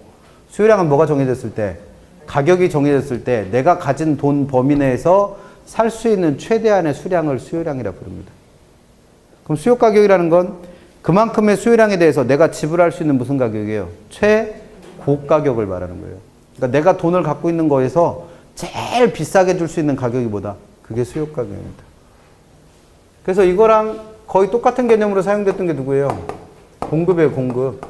수요량은 뭐가 정해졌을 때? 가격이 정해졌을 때 내가 가진 돈 범위 내에서 살 수 있는 최대한의 수량을 수요량이라 부릅니다. 그럼 수요 가격이라는 건 그만큼의 수요량에 대해서 내가 지불할 수 있는 무슨 가격이에요? 최고가격을 말하는 거예요. 그러니까 내가 돈을 갖고 있는 거에서 제일 비싸게 줄 수 있는 가격이 뭐다? 그게 수요 가격입니다. 그래서 이거랑 거의 똑같은 개념으로 사용됐던 게 누구예요? 공급이에요, 공급.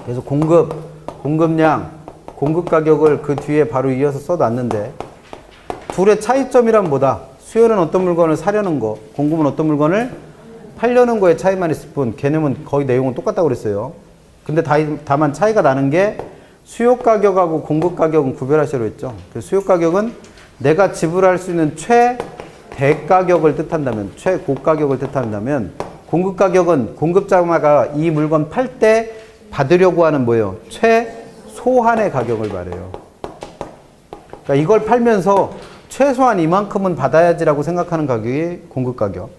그래서 공급량, 공급 가격을 그 뒤에 바로 이어서 써놨는데, 둘의 차이점이란 뭐다? 수요는 어떤 물건을 사려는 거, 공급은 어떤 물건을 팔려는 거에 차이만 있을 뿐 개념은 거의 내용은 똑같다고 그랬어요. 근데 다만 차이가 나는 게 수요 가격하고 공급 가격은 구별하시라고 했죠. 그 수요 가격은 내가 지불할 수 있는 최대가격을 뜻한다면, 최고가격을 뜻한다면, 공급 가격은 공급자가 이 물건 팔 때 받으려고 하는 뭐예요? 최소한의 가격을 말해요. 그러니까 이걸 팔면서 최소한 이만큼은 받아야지라고 생각하는 가격이 공급 가격.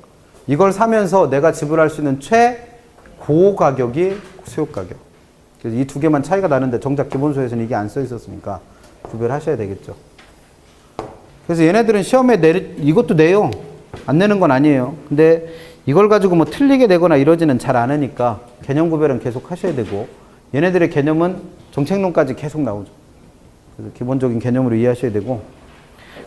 이걸 사면서 내가 지불할 수 있는 최고 가격이 수요 가격. 그래서 이 두 개만 차이가 나는데 정작 기본소에서는 이게 안 써 있었으니까 구별하셔야 되겠죠. 그래서 얘네들은 시험에 이것도 내요. 안 내는 건 아니에요. 근데 이걸 가지고 뭐 틀리게 되거나 이러지는 잘 않으니까 개념 구별은 계속 하셔야 되고, 얘네들의 개념은 정책론까지 계속 나오죠. 그래서 기본적인 개념으로 이해하셔야 되고,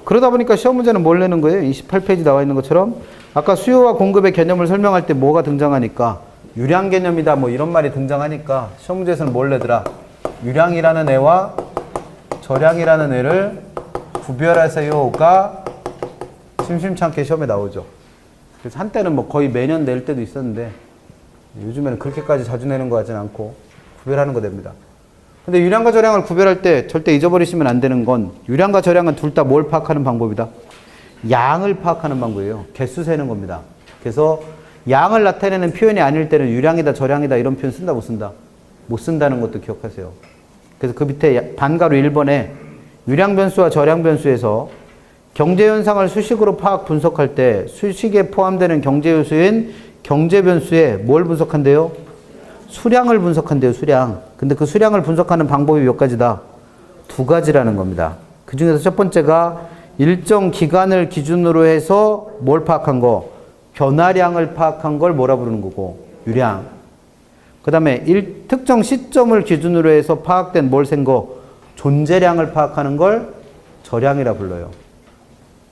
그러다 보니까 시험 문제는 뭘 내는 거예요? 28페이지 나와 있는 것처럼 아까 수요와 공급의 개념을 설명할 때 뭐가 등장하니까 유량 개념이다 뭐 이런 말이 등장하니까 시험 문제에서는 뭘 내더라? 유량이라는 애와 저량이라는 애를 구별하세요가 심심찮게 시험에 나오죠. 그래서 한때는 뭐 거의 매년 낼 때도 있었는데 요즘에는 그렇게까지 자주 내는 거 같지는 않고 구별하는 거 됩니다. 근데 유량과 저량을 구별할 때 절대 잊어버리시면 안 되는 건 유량과 저량은 둘 다 뭘 파악하는 방법이다? 양을 파악하는 방법이에요. 개수 세는 겁니다. 그래서 양을 나타내는 표현이 아닐 때는 유량이다 저량이다 이런 표현 쓴다 못 쓴다? 못 쓴다는 것도 기억하세요. 그래서 그 밑에 반가로 1번에 유량 변수와 저량 변수에서 경제 현상을 수식으로 파악 분석할 때 수식에 포함되는 경제 요소인 경제 변수에 뭘 분석한대요? 수량을 분석한대요, 수량. 근데 그 수량을 분석하는 방법이 몇 가지다? 두 가지라는 겁니다. 그 중에서 첫 번째가 일정 기간을 기준으로 해서 뭘 파악한 거? 변화량을 파악한 걸 뭐라 부르는 거고? 유량. 그 다음에 특정 시점을 기준으로 해서 파악된 뭘 센 거? 존재량을 파악하는 걸 저량이라 불러요.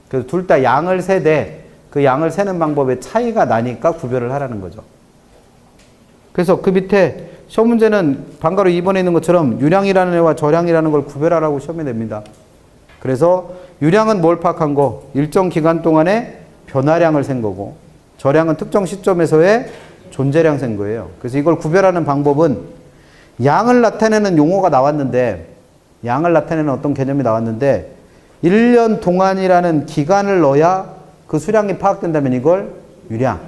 그래서 둘 다 양을 세되 그 양을 세는 방법에 차이가 나니까 구별을 하라는 거죠. 그래서 그 밑에 시험 문제는 방가로 2번에 있는 것처럼 유량이라는 애와 저량이라는 걸 구별하라고 시험에 냅니다. 그래서 유량은 뭘 파악한 거? 일정 기간 동안에 변화량을 센 거고, 저량은 특정 시점에서의 존재량 센 거예요. 그래서 이걸 구별하는 방법은 양을 나타내는 용어가 나왔는데, 양을 나타내는 어떤 개념이 나왔는데 1년 동안이라는 기간을 넣어야 그 수량이 파악된다면 이걸 유량.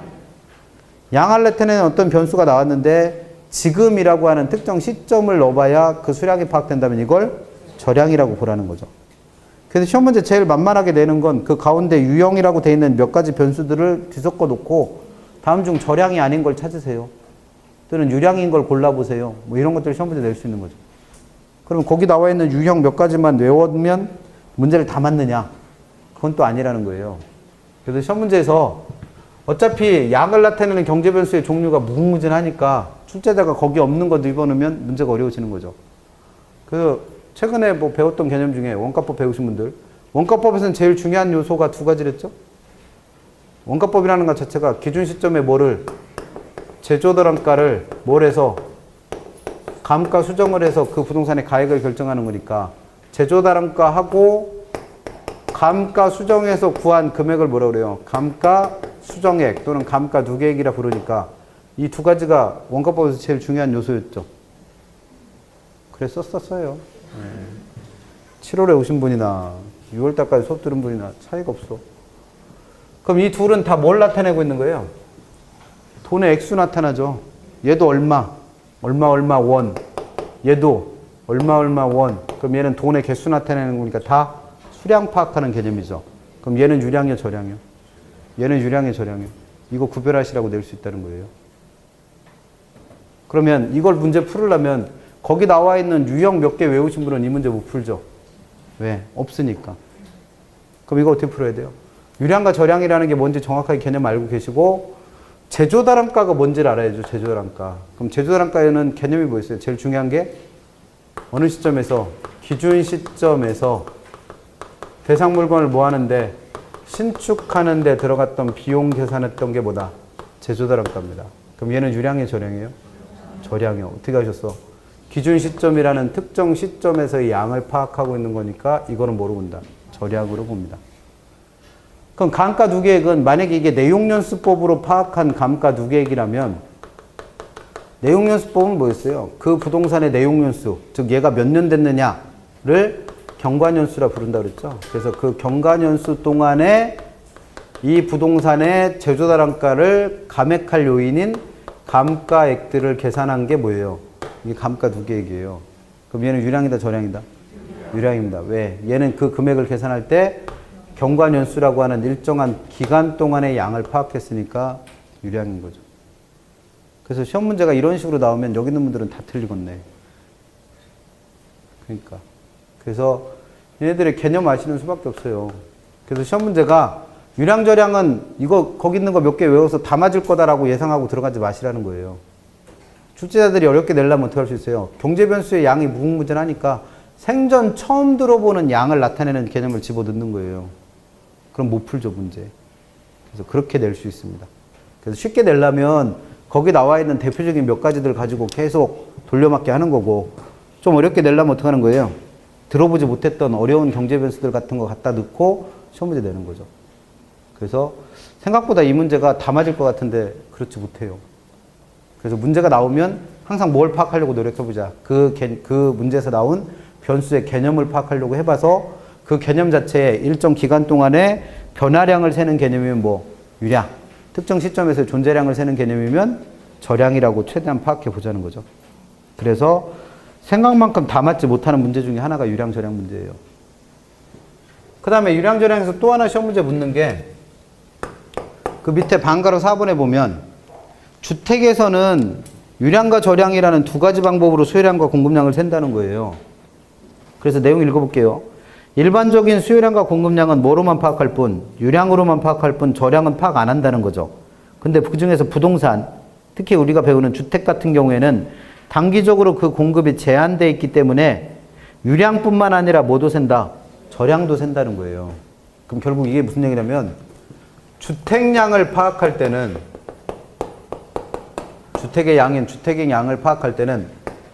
양을 나타내는 어떤 변수가 나왔는데 지금이라고 하는 특정 시점을 넣어봐야 그 수량이 파악된다면 이걸 저량이라고 보라는 거죠. 그래서 시험 문제 제일 만만하게 내는 건 그 가운데 유형이라고 되어 있는 몇 가지 변수들을 뒤섞어 놓고 다음 중 저량이 아닌 걸 찾으세요. 또는 유량인 걸 골라보세요. 뭐 이런 것들을 시험 문제 낼 수 있는 거죠. 그럼 거기 나와 있는 유형 몇 가지만 외우면 문제를 다 맞느냐? 그건 또 아니라는 거예요. 그래서 시험 문제에서 어차피 양을 나타내는 경제 변수의 종류가 무궁무진하니까 출제자가 거기 없는 거 집어넣으면 문제가 어려워지는 거죠. 그래서 최근에 뭐 배웠던 개념 중에 원가법 배우신 분들, 원가법에서는 제일 중요한 요소가 두 가지랬죠? 원가법이라는 것 자체가 기준 시점에 뭐를, 제조도량가를 뭘 해서 감가 수정을 해서 그 부동산의 가액을 결정하는 거니까 제조도량가하고 감가 수정해서 구한 금액을 뭐라 그래요? 감가 수정액 또는 감가 누계액이라 부르니까 이 두 가지가 원가법에서 제일 중요한 요소였죠. 그랬었어요. 7월에 오신 분이나 6월달까지 수업 들은 분이나 차이가 없어. 그럼 이 둘은 다 뭘 나타내고 있는 거예요? 돈의 액수 나타나죠. 얘도 얼마 원. 얘도 얼마 원. 그럼 얘는 돈의 개수 나타내는 거니까 다 수량 파악하는 개념이죠. 그럼 얘는 유량이요, 저량이요? 얘는 유량이요, 저량이요? 이거 구별하시라고 낼 수 있다는 거예요. 그러면 이걸 문제 풀으려면 거기 나와 있는 유형 몇 개 외우신 분은 이 문제 못 풀죠. 왜? 없으니까. 그럼 이거 어떻게 풀어야 돼요? 유량과 저량이라는 게 뭔지 정확하게 개념 알고 계시고 제조다량가가 뭔지를 알아야죠. 제조다량가. 그럼 제조다량가에는 개념이 뭐 있어요? 제일 중요한 게 어느 시점에서? 기준 시점에서 대상 물건을 뭐 하는데 신축하는 데 들어갔던 비용 계산했던 게 뭐다? 제조다량가입니다. 그럼 얘는 유량이에요, 저량이에요? 저량이요. 어떻게 하셨어? 기준 시점이라는 특정 시점에서의 양을 파악하고 있는 거니까 이거는 뭐로 본다? 저량으로 봅니다. 그럼 감가 누계액은 만약에 이게 내용연수법으로 파악한 감가 누계액이라면 내용연수법은 뭐였어요? 그 부동산의 내용연수, 즉 얘가 몇 년 됐느냐를 경관연수라 부른다 그랬죠. 그래서 그 경관연수 동안에 이 부동산의 제조단가를 감액할 요인인 감가액들을 계산한 게 뭐예요? 이게 감가 누계액이에요. 그럼 얘는 유량이다, 저량이다? 유량입니다. 왜? 얘는 그 금액을 계산할 때 경관연수라고 하는 일정한 기간 동안의 양을 파악했으니까 유량인 거죠. 그래서 시험 문제가 이런 식으로 나오면 여기 있는 분들은 다 틀리겠네. 그러니까. 그래서 얘네들의 개념 아시는 수밖에 없어요. 그래서 시험 문제가 유량, 저량은 이거 거기 있는 거 몇 개 외워서 다 맞을 거다라고 예상하고 들어가지 마시라는 거예요. 출제자들이 어렵게 내려면 어떻게 할 수 있어요? 경제변수의 양이 무궁무진하니까 생전 처음 들어보는 양을 나타내는 개념을 집어넣는 거예요. 그럼 못 풀죠, 문제. 그래서 그렇게 낼 수 있습니다. 그래서 쉽게 내려면 거기 나와 있는 대표적인 몇 가지들 가지고 계속 돌려막기 하는 거고, 좀 어렵게 내려면 어떻게 하는 거예요? 들어보지 못했던 어려운 경제변수들 같은 거 갖다 넣고 시험 문제 내는 거죠. 그래서 생각보다 이 문제가 다 맞을 것 같은데 그렇지 못해요. 그래서 문제가 나오면 항상 뭘 파악하려고 노력해보자. 그 문제에서 나온 변수의 개념을 파악하려고 해봐서 그 개념 자체에 일정 기간 동안에 변화량을 세는 개념이면 뭐 유량, 특정 시점에서 존재량을 세는 개념이면 저량이라고 최대한 파악해 보자는 거죠. 그래서 생각만큼 다 맞지 못하는 문제 중에 하나가 유량, 저량 문제예요. 그 다음에 유량, 저량에서 또 하나 시험 문제 묻는 게 그 밑에 방가로 4번에 보면 주택에서는 유량과 저량이라는 두 가지 방법으로 수요량과 공급량을 센다는 거예요. 그래서 내용 읽어볼게요. 일반적인 수요량과 공급량은 뭐로만 파악할 뿐, 유량으로만 파악할 뿐 저량은 파악 안 한다는 거죠. 근데 그 중에서 부동산, 특히 우리가 배우는 주택 같은 경우에는 단기적으로 그 공급이 제한되어 있기 때문에 유량뿐만 아니라 뭐도 센다? 저량도 센다는 거예요. 그럼 결국 이게 무슨 얘기냐면 주택량을 파악할 때는 주택의 양을 파악할 때는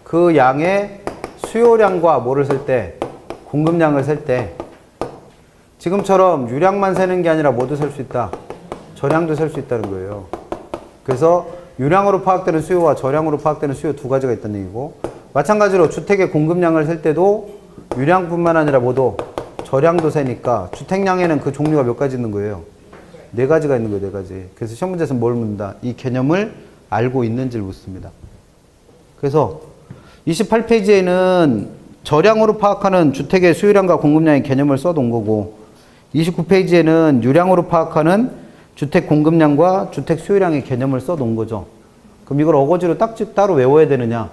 그 양의 수요량과 뭐를 셀 때? 공급량을 셀 때 지금처럼 유량만 세는 게 아니라 뭐도 셀 수 있다? 저량도 셀 수 있다는 거예요. 그래서 유량으로 파악되는 수요와 저량으로 파악되는 수요 두 가지가 있다는 얘기고, 마찬가지로 주택의 공급량을 셀 때도 유량뿐만 아니라 뭐도 저량도 세니까 주택량에는 그 종류가 몇 가지 있는 거예요? 네 가지가 있는 거예요, 네 가지. 그래서 시험 문제에서 뭘 묻는다? 이 개념을 알고 있는지를 묻습니다. 그래서 28페이지에는 저량으로 파악하는 주택의 수요량과 공급량의 개념을 써놓은 거고, 29페이지에는 유량으로 파악하는 주택 공급량과 주택 수요량의 개념을 써놓은 거죠. 그럼 이걸 어거지로 따로 외워야 되느냐?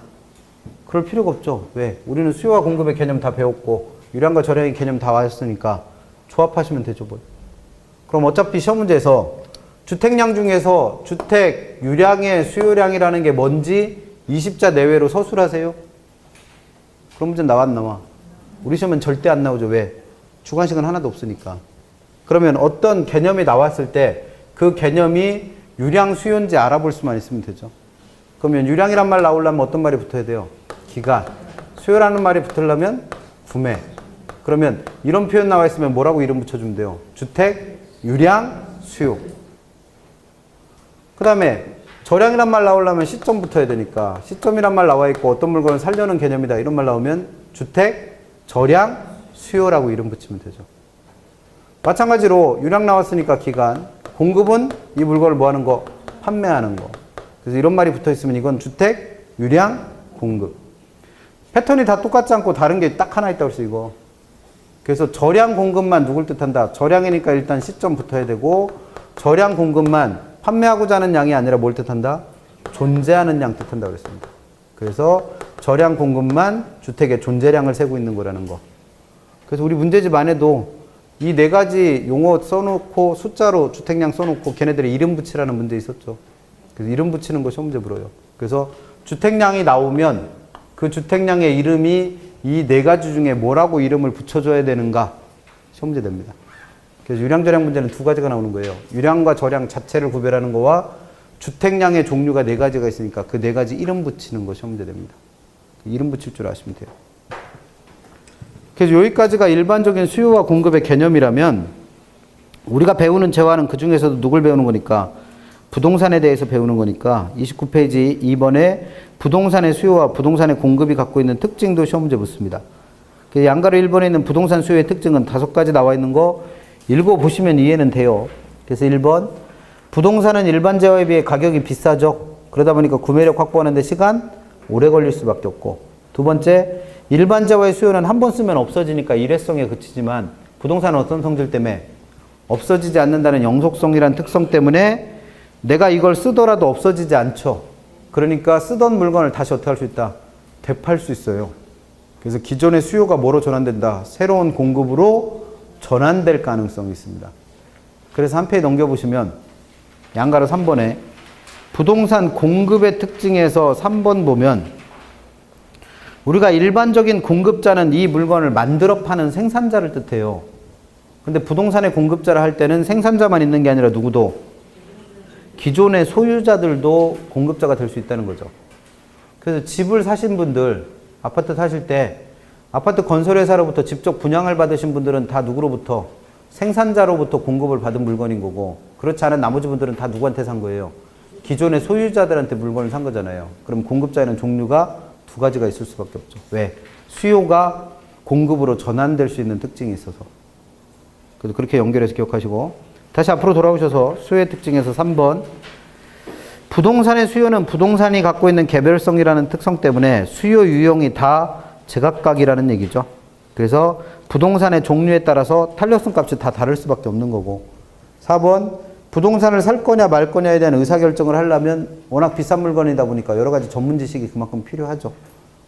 그럴 필요가 없죠. 왜? 우리는 수요와 공급의 개념 다 배웠고 유량과 저량의 개념 다 왔으니까 조합하시면 되죠. 뭐. 그럼 어차피 시험 문제에서 주택량 중에서 주택 유량의 수요량이라는 게 뭔지 20자 내외로 서술하세요. 그런 문제는 나와 안 나와? 우리 시험은 절대 안 나오죠. 왜? 주관식은 하나도 없으니까. 그러면 어떤 개념이 나왔을 때 그 개념이 유량 수요인지 알아볼 수만 있으면 되죠. 그러면 유량이란 말 나오려면 어떤 말이 붙어야 돼요? 기간. 수요라는 말이 붙으려면 구매. 그러면 이런 표현 나와 있으면 뭐라고 이름 붙여주면 돼요? 주택, 유량, 수요. 그 다음에 저량이란 말 나오려면 시점 붙어야 되니까 시점이란 말 나와 있고 어떤 물건을 살려는 개념이다 이런 말 나오면 주택, 저량, 수요라고 이름 붙이면 되죠. 마찬가지로 유량 나왔으니까 기간, 공급은 이 물건을 뭐 하는 거? 판매하는 거. 그래서 이런 말이 붙어 있으면 이건 주택, 유량, 공급. 패턴이 다 똑같지 않고 다른 게 딱 하나 있다고 했어, 이거. 그래서 저량 공급만 누굴 뜻한다? 저량이니까 일단 시점 붙어야 되고, 저량 공급만 판매하고자 하는 양이 아니라 뭘 뜻한다? 존재하는 양 뜻한다 그랬습니다. 그래서 저량 공급만 주택의 존재량을 세고 있는 거라는 거. 그래서 우리 문제집 안에도 이 네 가지 용어 써놓고 숫자로 주택량 써놓고 걔네들의 이름 붙이라는 문제 있었죠. 그래서 이름 붙이는 거 시험 문제 물어요. 그래서 주택량이 나오면 그 주택량의 이름이 이 네 가지 중에 뭐라고 이름을 붙여줘야 되는가 시험 문제 됩니다. 그래서 유량 저량 문제는 두 가지가 나오는 거예요. 유량과 저량 자체를 구별하는 거와 주택량의 종류가 네 가지가 있으니까 그 네 가지 이름 붙이는 거 시험 문제 됩니다. 이름 붙일 줄 아시면 돼요. 그래서 여기까지가 일반적인 수요와 공급의 개념이라면 우리가 배우는 재화는 그 중에서도 누굴 배우는 거니까 부동산에 대해서 배우는 거니까 29페이지 2번에 부동산의 수요와 부동산의 공급이 갖고 있는 특징도 시험 문제 묻습니다. 양가로 1번에 있는 부동산 수요의 특징은 5가지 나와 있는 거 읽어보시면 이해는 돼요. 그래서 1번 부동산은 일반 재화에 비해 가격이 비싸죠. 그러다 보니까 구매력 확보하는 데 시간 오래 걸릴 수밖에 없고, 두 번째 일반 재화의 수요는 한 번 쓰면 없어지니까 일회성에 그치지만 부동산은 어떤 성질 때문에 없어지지 않는다는 영속성이란 특성 때문에 내가 이걸 쓰더라도 없어지지 않죠. 그러니까 쓰던 물건을 다시 어떻게 할 수 있다? 되팔 수 있어요. 그래서 기존의 수요가 뭐로 전환된다? 새로운 공급으로 전환될 가능성이 있습니다. 그래서 한 페이지 넘겨보시면 양가로 3번에 부동산 공급의 특징에서 3번 보면 우리가 일반적인 공급자는 이 물건을 만들어 파는 생산자를 뜻해요. 근데 부동산의 공급자를 할 때는 생산자만 있는 게 아니라 누구도 기존의 소유자들도 공급자가 될 수 있다는 거죠. 그래서 집을 사신 분들, 아파트 사실 때 아파트 건설회사로부터 직접 분양을 받으신 분들은 다 누구로부터? 생산자로부터 공급을 받은 물건인 거고, 그렇지 않은 나머지 분들은 다 누구한테 산 거예요? 기존의 소유자들한테 물건을 산 거잖아요. 그럼 공급자에는 종류가 2가지가 있을 수밖에 없죠. 왜? 수요가 공급으로 전환될 수 있는 특징이 있어서. 그래서 그렇게 연결해서 기억하시고, 다시 앞으로 돌아오셔서 수요의 특징에서 3번 부동산의 수요는 부동산이 갖고 있는 개별성이라는 특성 때문에 수요 유형이 다 제각각이라는 얘기죠. 그래서 부동산의 종류에 따라서 탄력성 값이 다 다를 수밖에 없는 거고, 4번 부동산을 살 거냐 말 거냐에 대한 의사결정을 하려면 워낙 비싼 물건이다 보니까 여러 가지 전문 지식이 그만큼 필요하죠.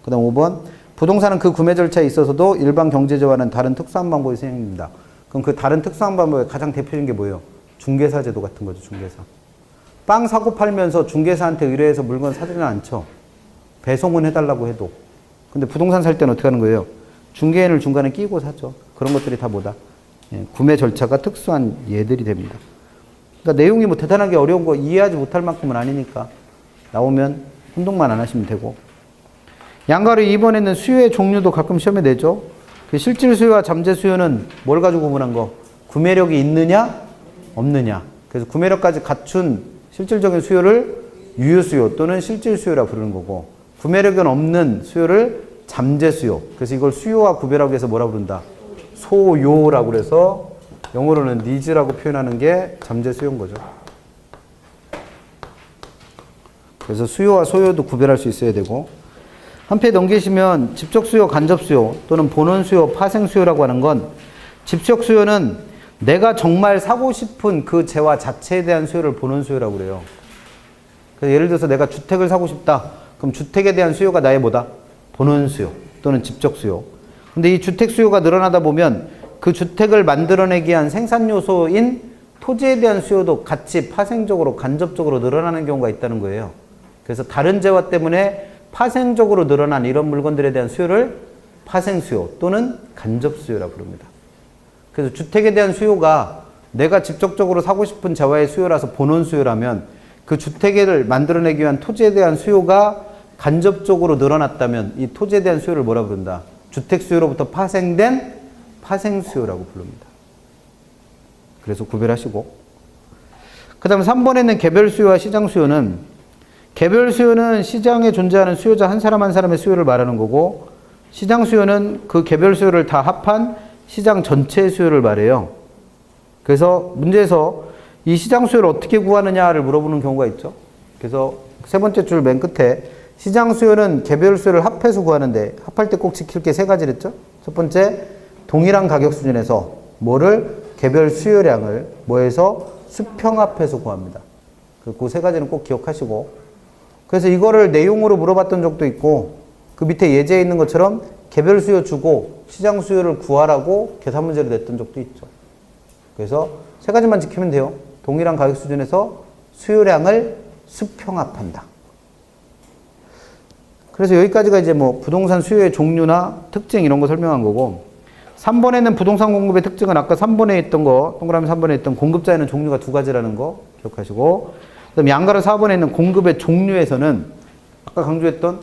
그 다음 5번 부동산은 그 구매 절차에 있어서도 일반 경제제와는 다른 특수한 방법이 생깁니다. 그럼 그 다른 특수한 방법의 가장 대표적인 게 뭐예요? 중개사 제도 같은 거죠. 중개사. 빵 사고 팔면서 중개사한테 의뢰해서 물건 사지는 않죠. 배송은 해달라고 해도. 근데 부동산 살 때는 어떻게 하는 거예요? 중개인을 중간에 끼고 사죠. 그런 것들이 다 뭐다? 구매 절차가 특수한 예들이 됩니다. 그러니까 내용이 뭐 대단하게 어려운 거 이해하지 못할 만큼은 아니니까 나오면 혼동만 안 하시면 되고. 양가로 2번에는 수요의 종류도 가끔 시험에 내죠. 그 실질 수요와 잠재 수요는 뭘 가지고 구분한 거? 구매력이 있느냐 없느냐. 그래서 구매력까지 갖춘 실질적인 수요를 유효 수요 또는 실질 수요라 부르는 거고, 구매력은 없는 수요를 잠재 수요. 그래서 이걸 수요와 구별하기 위해서 뭐라 부른다? 소요라고 그래서 영어로는 needs라고 표현하는 게 잠재 수요인 거죠. 그래서 수요와 소요도 구별할 수 있어야 되고, 한 페이지 넘기시면 직접 수요, 간접 수요 또는 본원 수요, 파생 수요라고 하는 건, 직접 수요는 내가 정말 사고 싶은 그 재화 자체에 대한 수요를 본원 수요라고 그래요. 그래서 예를 들어서 내가 주택을 사고 싶다. 그럼 주택에 대한 수요가 나의 뭐다? 본원 수요 또는 직접 수요. 근데 이 주택 수요가 늘어나다 보면 그 주택을 만들어내기 위한 생산 요소인 토지에 대한 수요도 같이 파생적으로, 간접적으로 늘어나는 경우가 있다는 거예요. 그래서 다른 재화 때문에 파생적으로 늘어난 이런 물건들에 대한 수요를 파생 수요 또는 간접 수요라고 부릅니다. 그래서 주택에 대한 수요가 내가 직접적으로 사고 싶은 재화의 수요라서 본원 수요라면, 그 주택을 만들어내기 위한 토지에 대한 수요가 간접적으로 늘어났다면 이 토지에 대한 수요를 뭐라 부른다? 주택 수요로부터 파생된 파생 수요라고 부릅니다. 그래서 구별하시고, 그 다음에 3번에는 개별 수요와 시장 수요는, 개별 수요는 시장에 존재하는 수요자 한 사람 한 사람의 수요를 말하는 거고, 시장 수요는 그 개별 수요를 다 합한 시장 전체의 수요를 말해요. 그래서 문제에서 이 시장 수요를 어떻게 구하느냐를 물어보는 경우가 있죠. 그래서 세 번째 줄 맨 끝에 시장 수요는 개별 수요를 합해서 구하는데, 합할 때 꼭 지킬 게 3가지를 했죠. 첫 번째, 동일한 가격 수준에서 뭐를? 개별 수요량을 뭐해서? 수평합해서 구합니다. 그 3가지는 꼭 기억하시고, 그래서 이거를 내용으로 물어봤던 적도 있고, 그 밑에 예제에 있는 것처럼 개별 수요 주고 시장 수요를 구하라고 계산 문제를 냈던 적도 있죠. 그래서 3가지만 지키면 돼요. 동일한 가격 수준에서 수요량을 수평합한다. 그래서 여기까지가 이제 뭐 부동산 수요의 종류나 특징 이런 거 설명한 거고, 3번에는 부동산 공급의 특징은 아까 3번에 있던 거, 동그라미 3번에 있던 공급자에는 종류가 2가지라는 거 기억하시고, 그다음 양가로 4번에 있는 공급의 종류에서는 아까 강조했던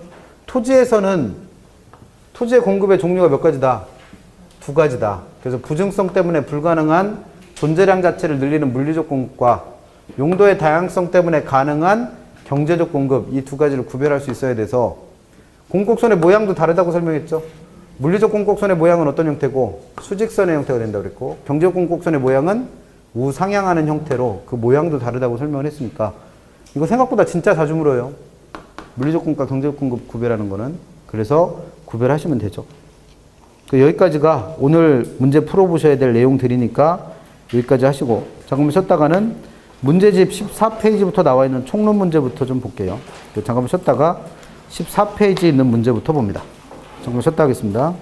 토지에서는 토지의 공급의 종류가 몇 가지다? 2가지다. 그래서 부증성 때문에 불가능한 존재량 자체를 늘리는 물리적 공급과 용도의 다양성 때문에 가능한 경제적 공급, 이 두 가지를 구별할 수 있어야 돼서 공곡선의 모양도 다르다고 설명했죠. 물리적 공곡선의 모양은 어떤 형태고 수직선의 형태가 된다고 그랬고 경제적 공곡선의 모양은 우상향하는 형태로 그 모양도 다르다고 설명을 했으니까 이거 생각보다 진짜 자주 물어요. 물리적 공급과 경제적 공급 구별하는 거는. 그래서 구별하시면 되죠. 여기까지가 오늘 문제 풀어보셔야 될 내용들이니까 여기까지 하시고 자 그러면 쉬었다가는 문제집 14페이지부터 나와 있는 총론 문제부터 좀 볼게요. 잠깐만 쉬었다가 14페이지 있는 문제부터 봅니다. 잠깐만 쉬었다 하겠습니다.